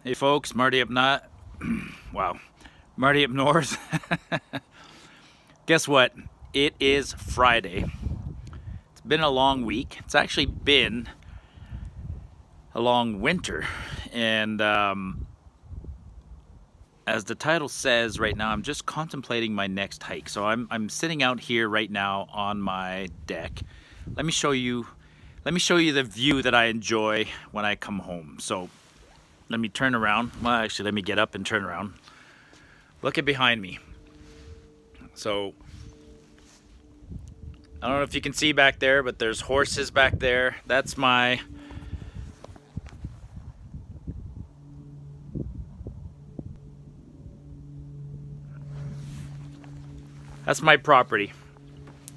Hey folks, Marty up not wow, Marty up north. Guess what? It is Friday. It's been a long week. It's actually been a long winter, and as the title says, right now I'm just contemplating my next hike. So I'm sitting out here right now on my deck. Let me show you the view that I enjoy when I come home. So let me turn around. Well, actually, let me get up and turn around. Look at behind me. So I don't know if you can see back there, but there's horses back there. That's my property,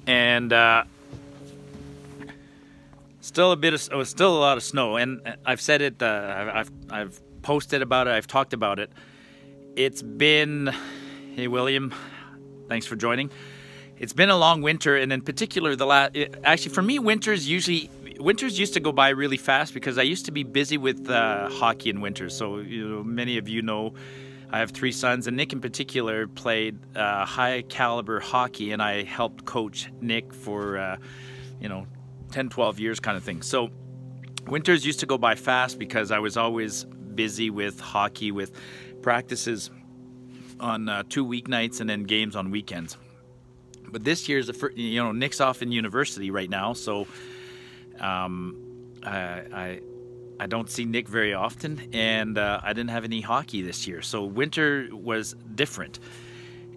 and still a lot of snow. And I've said it. I've posted about it. I've talked about it. It's been, hey William, thanks for joining. It's been a long winter, and in particular, actually for me, winters used to go by really fast because I used to be busy with hockey in winter. So many of you know, I have 3 sons, and Nick in particular played high caliber hockey, and I helped coach Nick for 10, 12 years kind of thing. So winters used to go by fast because I was always busy with hockey, with practices on 2 weeknights and then games on weekends. But this year's Nick's off in university right now, so I don't see Nick very often, and I didn't have any hockey this year. So winter was different,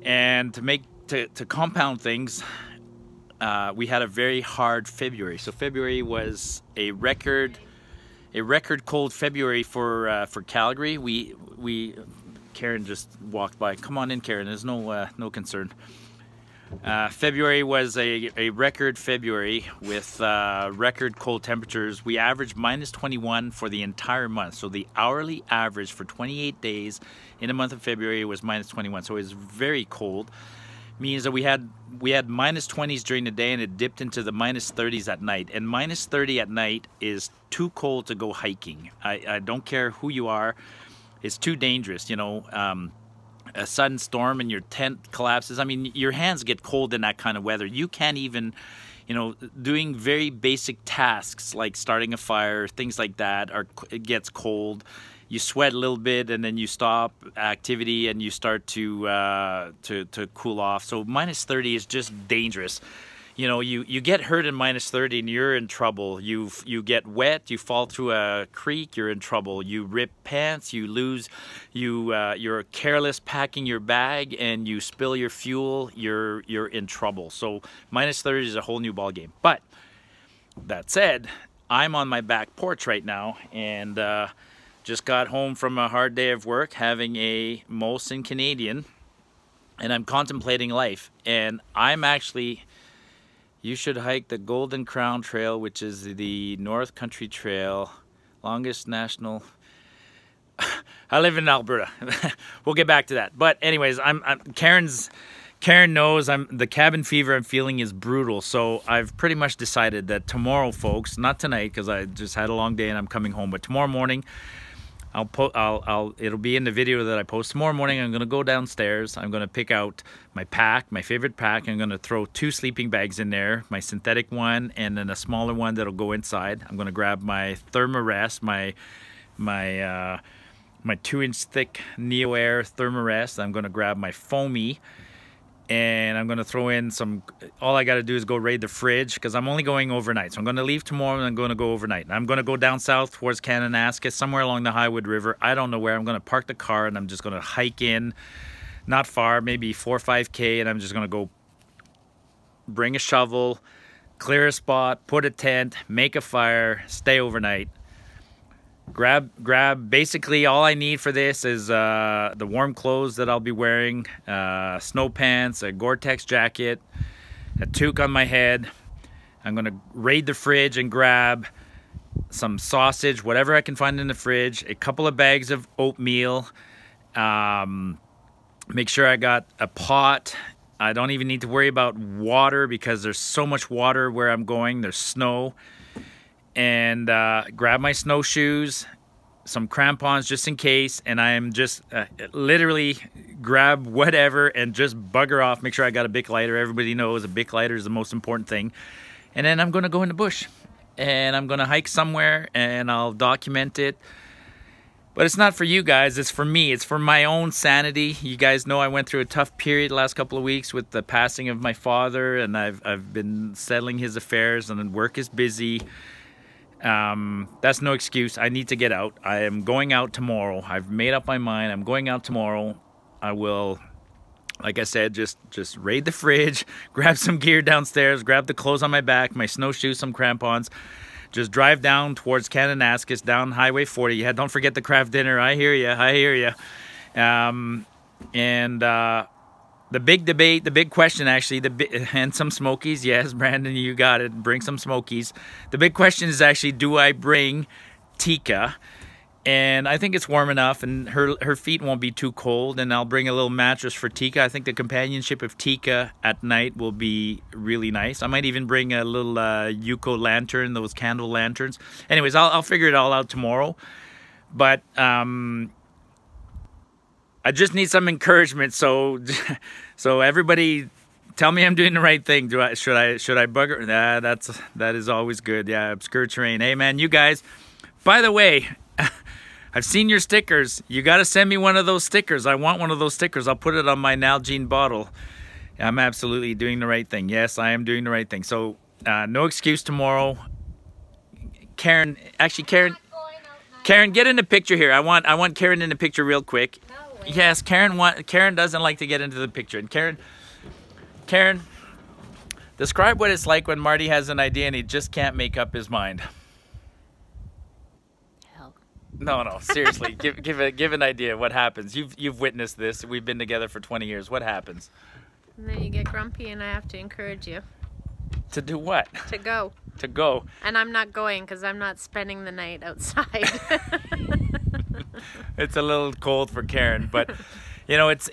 and to compound things, we had a very hard February. So February was a record cold February for Calgary. Karen just walked by. Come on in, Karen. There's no concern. February was a record February with record cold temperatures. We averaged -21 for the entire month. So the hourly average for 28 days in the month of February was -21. So it was very cold. Means that we had -20s during the day, and it dipped into the -30s at night. And -30 at night is too cold to go hiking. I don't care who you are. It's too dangerous, a sudden storm and your tent collapses. I mean, your hands get cold in that kind of weather. You can't even, doing very basic tasks like starting a fire, things like that, it gets cold. You sweat a little bit, and then you stop activity and you start to cool off. So -30 is just dangerous. You get hurt in -30 and you're in trouble. You get wet, you fall through a creek, you're in trouble. You rip pants, you're careless packing your bag, and you spill your fuel, you're in trouble. So -30 is a whole new ball game. But that said, I'm on my back porch right now, and just got home from a hard day of work, having a Molson Canadian, and I'm contemplating life. And you should hike the Golden Crown Trail, which is the North Country Trail, longest national. I live in Alberta. We'll get back to that. But anyways, Karen knows the cabin fever I'm feeling is brutal. So I've pretty much decided that tomorrow, folks, not tonight because I just had a long day and I'm coming home, but tomorrow morning, it'll be in the video that I post. Tomorrow morning, I'm gonna go downstairs. I'm gonna pick out my pack, my favorite pack. I'm gonna throw 2 sleeping bags in there, my synthetic one, and then a smaller one that'll go inside. I'm gonna grab my Thermarest, my 2-inch thick Neo Air Thermarest. I'm gonna grab my foamy, and I'm gonna throw in all I gotta do is go raid the fridge because I'm only going overnight. So I'm gonna leave tomorrow and I'm gonna go overnight. And I'm gonna go down south towards Kananaskis, somewhere along the Highwood River. I don't know where. I'm gonna park the car and I'm just gonna hike in, not far, maybe 4 or 5K, and I'm just gonna go bring a shovel, clear a spot, put a tent, make a fire, stay overnight. Grab basically all I need for this is the warm clothes that I'll be wearing, snow pants, a Gore-Tex jacket, a toque on my head. I'm gonna raid the fridge and grab some sausage, whatever I can find in the fridge, a couple of bags of oatmeal, make sure I got a pot. I don't even need to worry about water because there's so much water where I'm going. There's snow. And grab my snowshoes, some crampons just in case, and I'm just literally grab whatever and just bugger off. Make sure I got a Bic lighter. Everybody knows a Bic lighter is the most important thing. And then I'm gonna go in the bush, and I'm gonna hike somewhere, and I'll document it. But it's not for you guys, it's for me. It's for my own sanity. You guys know I went through a tough period the last couple of weeks with the passing of my father, and I've been settling his affairs, and work is busy. That's no excuse. I need to get out. I am going out tomorrow. I've made up my mind. I'm going out tomorrow. I will, like I said, just raid the fridge, grab some gear downstairs, grab the clothes on my back, my snowshoes, some crampons. Just drive down towards Kananaskis, down Highway 40. Yeah, don't forget the craft dinner. I hear you. I hear you. The big debate, the big question, actually, and some Smokies. Yes, Brandon, you got it. Bring some Smokies. The big question is actually, do I bring Tika? And I think it's warm enough, and her feet won't be too cold, and I'll bring a little mattress for Tika. I think the companionship of Tika at night will be really nice. I might even bring a little Yuko lantern, those candle lanterns. Anyways, I'll figure it all out tomorrow. But I just need some encouragement. So everybody, tell me I'm doing the right thing. Should I bugger? That is always good. Yeah, obscure terrain. Hey man, you guys. By the way, I've seen your stickers. You got to send me one of those stickers. I want one of those stickers. I'll put it on my Nalgene bottle. I'm absolutely doing the right thing. Yes, I am doing the right thing. So, no excuse tomorrow. Karen, Karen, get in the picture here. I want Karen in the picture real quick. No way. Yes, Karen doesn't like to get into the picture. And Karen, describe what it's like when Marty has an idea and he just can't make up his mind. No, seriously, give an idea. What happens? You've witnessed this. We've been together for 20 years. What happens? And then you get grumpy, and I have to encourage you. To do what? To go. To go. And I'm not going because I'm not spending the night outside. It's a little cold for Karen, but you know it's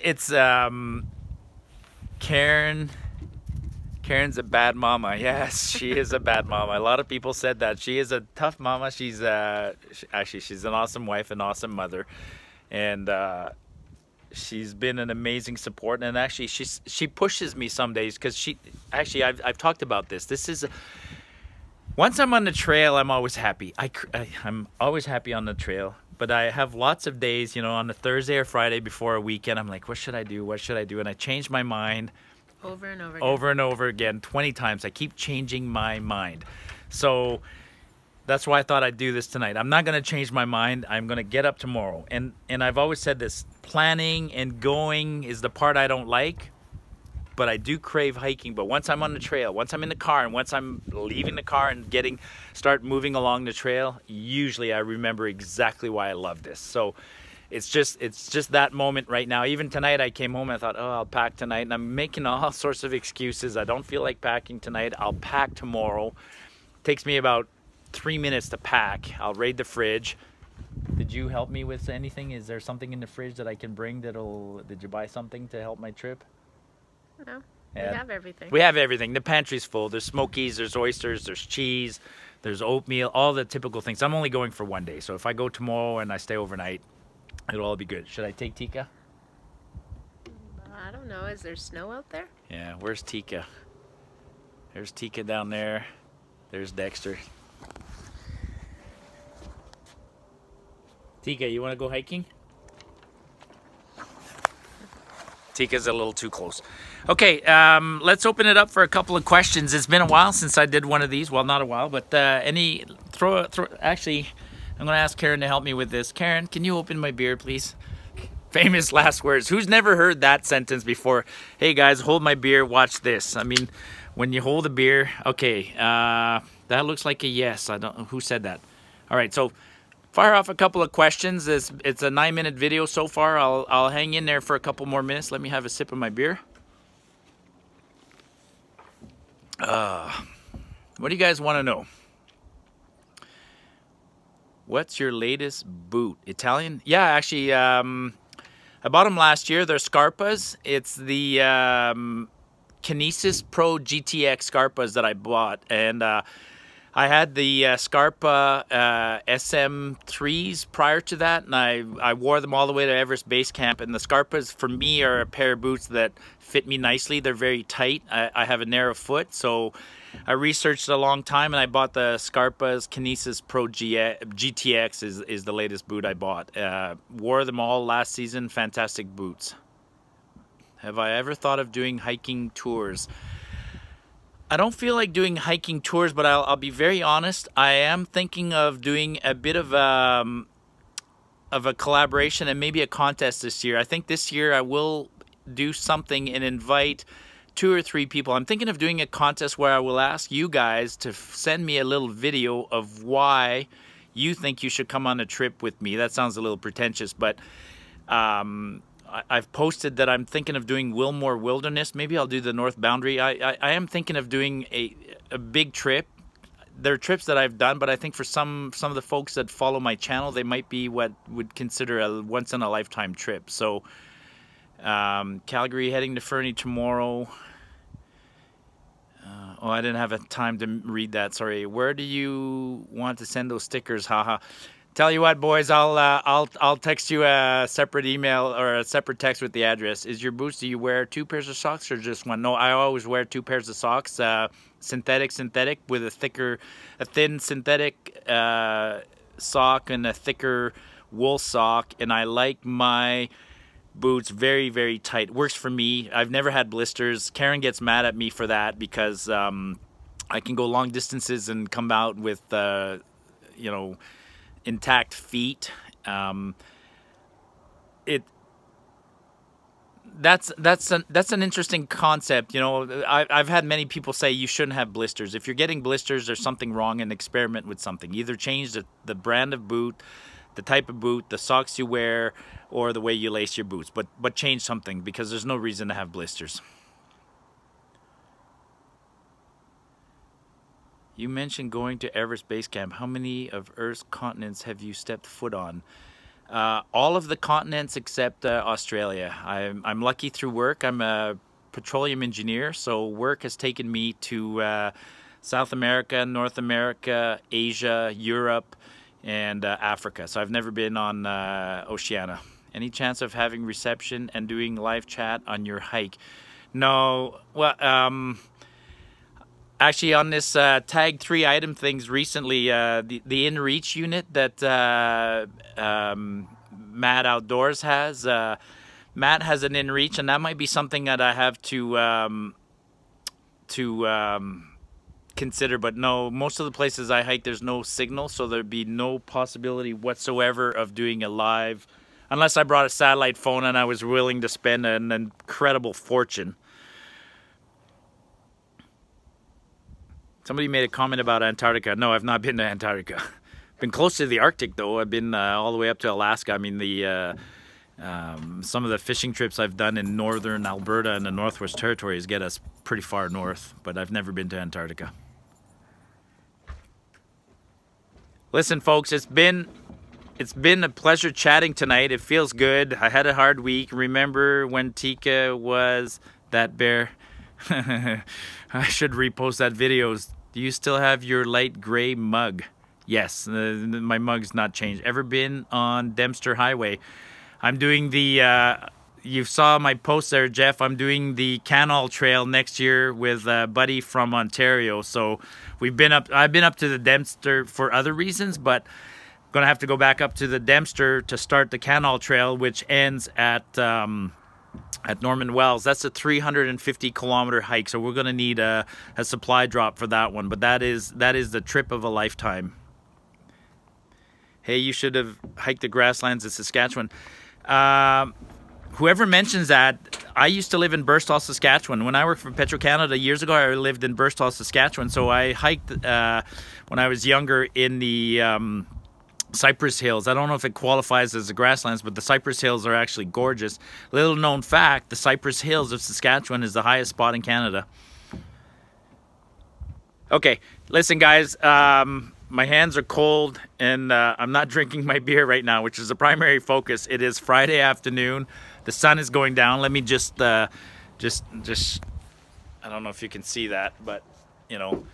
Karen's a bad mama. Yes, she is a bad mama. A lot of people said that. She is a tough mama. She's she's an awesome wife, an awesome mother, and she's been an amazing support. And actually, she pushes me some days because I've talked about this. This is once I'm on the trail, I'm always happy. I'm always happy on the trail. But I have lots of days, you know, on a Thursday or Friday before a weekend. I'm like, what should I do? What should I do? And I change my mind. Over and over again. Over and over again, 20 times. I keep changing my mind. So that's why I thought I'd do this tonight. I'm not going to change my mind. I'm going to get up tomorrow. And I've always said this, planning and going is the part I don't like, but I do crave hiking. But once I'm on the trail, once I'm in the car, and once I'm leaving the car and start moving along the trail, usually I remember exactly why I love this. So it's just that moment right now. Even tonight I came home and I thought, oh, I'll pack tonight. And I'm making all sorts of excuses. I don't feel like packing tonight. I'll pack tomorrow. It takes me about 3 minutes to pack. I'll raid the fridge. Did you help me with anything? Is there something in the fridge that I can bring did you buy something to help my trip? No, yeah. We have everything. We have everything. The pantry's full. There's Smokies, there's oysters, there's cheese, there's oatmeal, all the typical things. I'm only going for one day. So if I go tomorrow and I stay overnight, it'll all be good. Should I take Tika? I don't know. Is there snow out there? Yeah, where's Tika? There's Tika down there. There's Dexter. Tika, you want to go hiking? Tika's a little too close. Okay, let's open it up for a couple of questions. It's been a while since I did one of these. Well, not a while, but actually, I'm going to ask Karen to help me with this. Karen, can you open my beer, please? Famous last words. Who's never heard that sentence before? Hey, guys, hold my beer, watch this. I mean, when you hold a beer, okay, that looks like a yes. I don't know who said that. All right, so fire off a couple of questions. It's a 9-minute video so far. I'll hang in there for a couple more minutes. Let me have a sip of my beer. What do you guys want to know? What's your latest boot? Italian? Yeah, actually, I bought them last year. They're Scarpas. It's the Kinesis Pro GTX Scarpas that I bought. And I had the Scarpa SM3s prior to that, and I wore them all the way to Everest Base Camp. And the Scarpas, for me, are a pair of boots that fit me nicely. They're very tight. I have a narrow foot, so I researched a long time, and I bought the Scarpa's Kinesis Pro GTX is the latest boot I bought. Wore them all last season. Fantastic boots. Have I ever thought of doing hiking tours? I don't feel like doing hiking tours, but I'll be very honest. I am thinking of doing a bit of a collaboration and maybe a contest this year. I think this year I will do something and invite 2 or 3 people. I'm thinking of doing a contest where I will ask you guys to send me a little video of why you think you should come on a trip with me. That sounds a little pretentious, but I've posted that I'm thinking of doing Wilmore Wilderness. Maybe I'll do the North Boundary. I am thinking of doing a big trip. There are trips that I've done, but I think for some of the folks that follow my channel, they might be what would consider a once-in-a-lifetime trip. So Calgary, heading to Fernie tomorrow. Oh, I didn't have time to read that. Sorry. Where do you want to send those stickers? Haha. Tell you what, boys, I'll text you a separate email or a separate text with the address. Is your boots, do you wear 2 pairs of socks or just one? No, I always wear 2 pairs of socks. Synthetic with a thin synthetic sock and a thicker wool sock. And I like my boots very, very tight. Works for me. I've never had blisters. Karen gets mad at me for that because I can go long distances and come out with, you know, intact feet. That's an interesting concept. You know, I've had many people say you shouldn't have blisters. If you're getting blisters, there's something wrong, and experiment with something. Either change the brand of boot, the type of boot, the socks you wear, or the way you lace your boots. But change something, because there's no reason to have blisters. You mentioned going to Everest Base Camp. How many of Earth's continents have you stepped foot on? All of the continents except Australia. I'm lucky through work. I'm a petroleum engineer, so work has taken me to South America, North America, Asia, Europe, and Africa. So I've never been on Oceania. Any chance of having reception and doing live chat on your hike? No. Well, actually, on this tag 3 item things recently, the InReach unit that Matt Outdoors has, Matt has an InReach, and that might be something that I have to consider. But no, most of the places I hike, there's no signal, so there'd be no possibility whatsoever of doing a live, unless I brought a satellite phone and I was willing to spend an incredible fortune. Somebody made a comment about Antarctica. No, I've not been to Antarctica. Been close to the Arctic, though. I've been all the way up to Alaska. I mean, some of the fishing trips I've done in northern Alberta and the Northwest Territories get us pretty far north, but I've never been to Antarctica. Listen, folks, it's been a pleasure chatting tonight. It feels good. I had a hard week. Remember when Tika was that bear? I should repost that video. Do you still have your light gray mug? Yes, my mug's not changed. Ever been on Dempster Highway? I'm doing the, you saw my post there, Jeff. I'm doing the Canal Trail next year with a buddy from Ontario. So I've been up to the Dempster for other reasons, but I'm going to have to go back up to the Dempster to start the Canal Trail, which ends at Norman Wells. That's a 350-kilometer hike, so we're going to need a supply drop for that one. But that is the trip of a lifetime. Hey, you should have hiked the grasslands of Saskatchewan. Whoever mentions that, I used to live in Burstall, Saskatchewan. When I worked for Petro-Canada years ago, I lived in Burstall, Saskatchewan. So I hiked when I was younger in the Cypress Hills. I don't know if it qualifies as the grasslands, but the Cypress Hills are actually gorgeous. Little known fact, the Cypress Hills of Saskatchewan is the highest spot in Canada. Okay, listen guys, my hands are cold and I'm not drinking my beer right now, which is the primary focus. It is Friday afternoon. The sun is going down. Let me just I don't know if you can see that, but you know,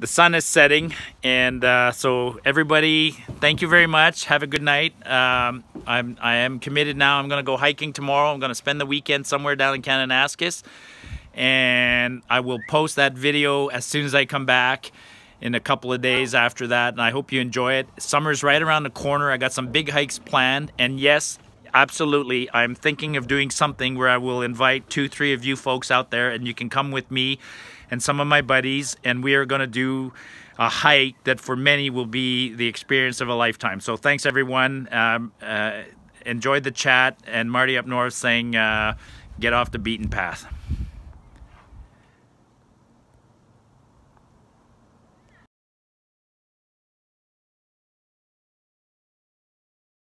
the sun is setting, and so everybody, thank you very much. Have a good night. I am committed now. I'm going to go hiking tomorrow. I'm going to spend the weekend somewhere down in Kananaskis, and I will post that video as soon as I come back in a couple of days after that, and I hope you enjoy it. Summer's right around the corner. I got some big hikes planned, and yes, absolutely, I'm thinking of doing something where I will invite 2-3 of you folks out there, and you can come with me and some of my buddies, and we are going to do a hike that for many will be the experience of a lifetime. So thanks everyone. Enjoyed the chat, and Marty up north saying get off the beaten path.